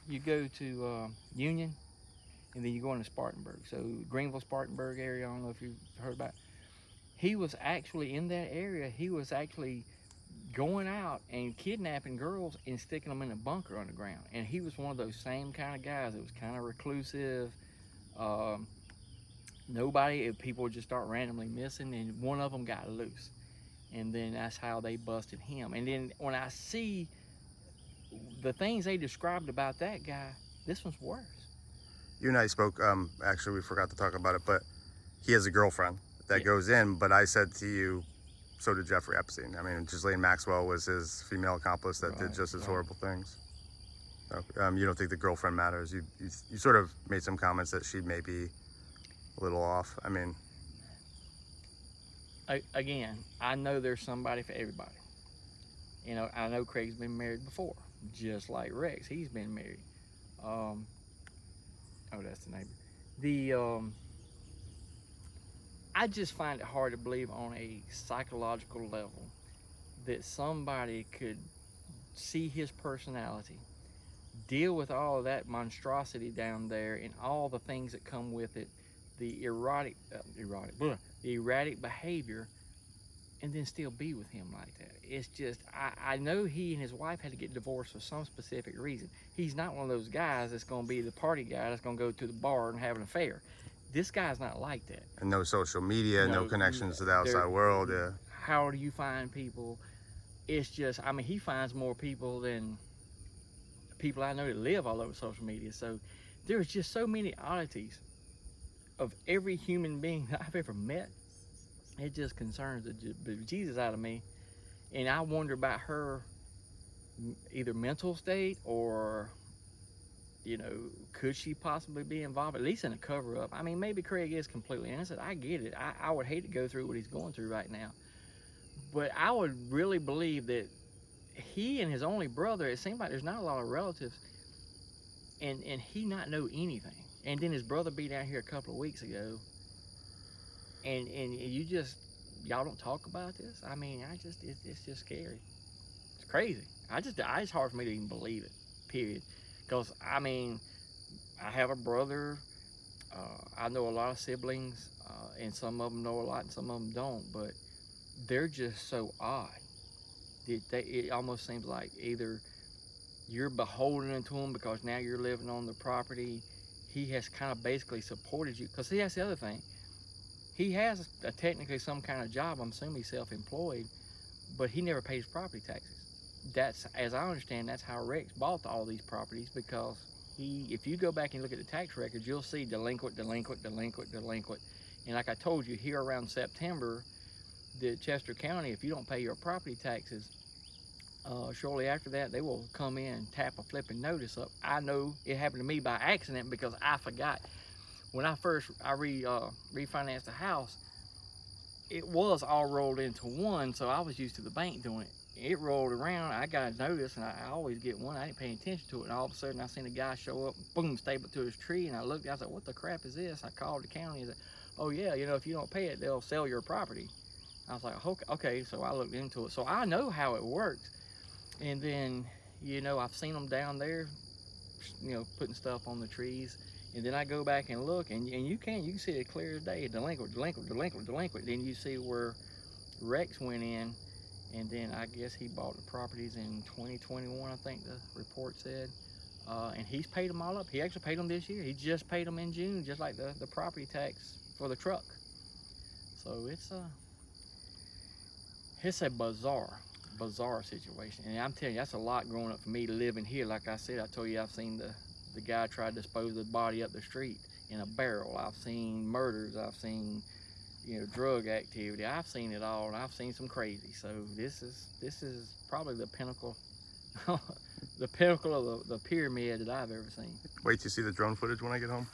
you go to Union, and then you go into Spartanburg. So Greenville, Spartanburg area. I don't know if you've heard about it. He was actually in that area. He was actually going out and kidnapping girls and sticking them in a bunker underground. And he was one of those same kind of guys that was kind of reclusive. Um, Nobody, people would just start randomly missing, and one of them got loose. And then that's how they busted him. And then when I see the things they described about that guy, this one's worse. You and I spoke, actually we forgot to talk about it, but he has a girlfriend that Yeah. goes in, but I said to you, so did Jeffrey Epstein. I mean, Ghislaine Maxwell was his female accomplice that did just as horrible things. So, you don't think the girlfriend matters? You sort of made some comments that she may be a little off. I mean, Again, I know there's somebody for everybody. You know, I know Craig's been married before, just like Rex. He's been married. Oh, that's the neighbor. I just find it hard to believe on a psychological level that somebody could see his personality, deal with all of that monstrosity down there and all the things that come with it, the erratic behavior, and then still be with him like that. It's just, I know he and his wife had to get divorced for some specific reason. He's not one of those guys that's going to be the party guy that's going to go to the bar and have an affair. This guy's not like that. and no social media, no connections to the outside world. Yeah. How do you find people? It's just, I mean, he finds more people than people I know that live all over social media. So there's just so many oddities of every human being that I've ever met. It just concerns the Jesus out of me. And I wonder about her either mental state or, you know, could she possibly be involved, at least in a cover-up? I mean, maybe Craig is completely innocent. I get it. I would hate to go through what he's going through right now. But I would really believe that he and his only brother, it seems like there's not a lot of relatives, and he not know anything. And then his brother be down here a couple of weeks ago, and y'all don't talk about this? I mean, it's just scary. It's crazy. It's hard for me to even believe it, period. Because, I mean, I have a brother, I know a lot of siblings, and some of them know a lot and some of them don't, but they're just so odd. It almost seems like either you're beholden to them because now you're living on the property. He has kind of basically supported you, because that's the other thing. He has technically some kind of job. I'm assuming he's self-employed, but he never pays property taxes. That's, as I understand, that's how Rex bought all these properties, because if you go back and look at the tax records, you'll see delinquent. And like I told you, here around September, the Chester County, if you don't pay your property taxes, shortly after that, they will come in and tap a flipping notice up. I know it happened to me by accident because I forgot. When I refinanced the house, it was all rolled into one, so I was used to the bank doing it. It rolled around, I got a notice, and I always get one. I didn't pay attention to it, and all of a sudden I seen a guy show up, boom, stapled to his tree, and I looked, I was like, what the crap is this? I called the county, and said, oh yeah, you know, if you don't pay it, they'll sell your property. I was like, okay, so I looked into it. So I know how it works. And then, you know, I've seen them down there, you know, putting stuff on the trees. And then I go back and look, and you can see it clear as day, delinquent. Then you see where Rex went in, and then I guess he bought the properties in 2021, I think the report said. And he's paid them all up. He actually paid them this year. He just paid them in June, just like the property tax for the truck. So it's a bizarre situation. And I'm telling you, that's a lot growing up for me living here. Like I said, I told you, I've seen the guy try to dispose of the body up the street in a barrel. I've seen murders. I've seen, you know, drug activity. I've seen it all, and I've seen some crazy. So this is probably the pinnacle, the pinnacle of the pyramid that I've ever seen. Wait to see the drone footage when I get home.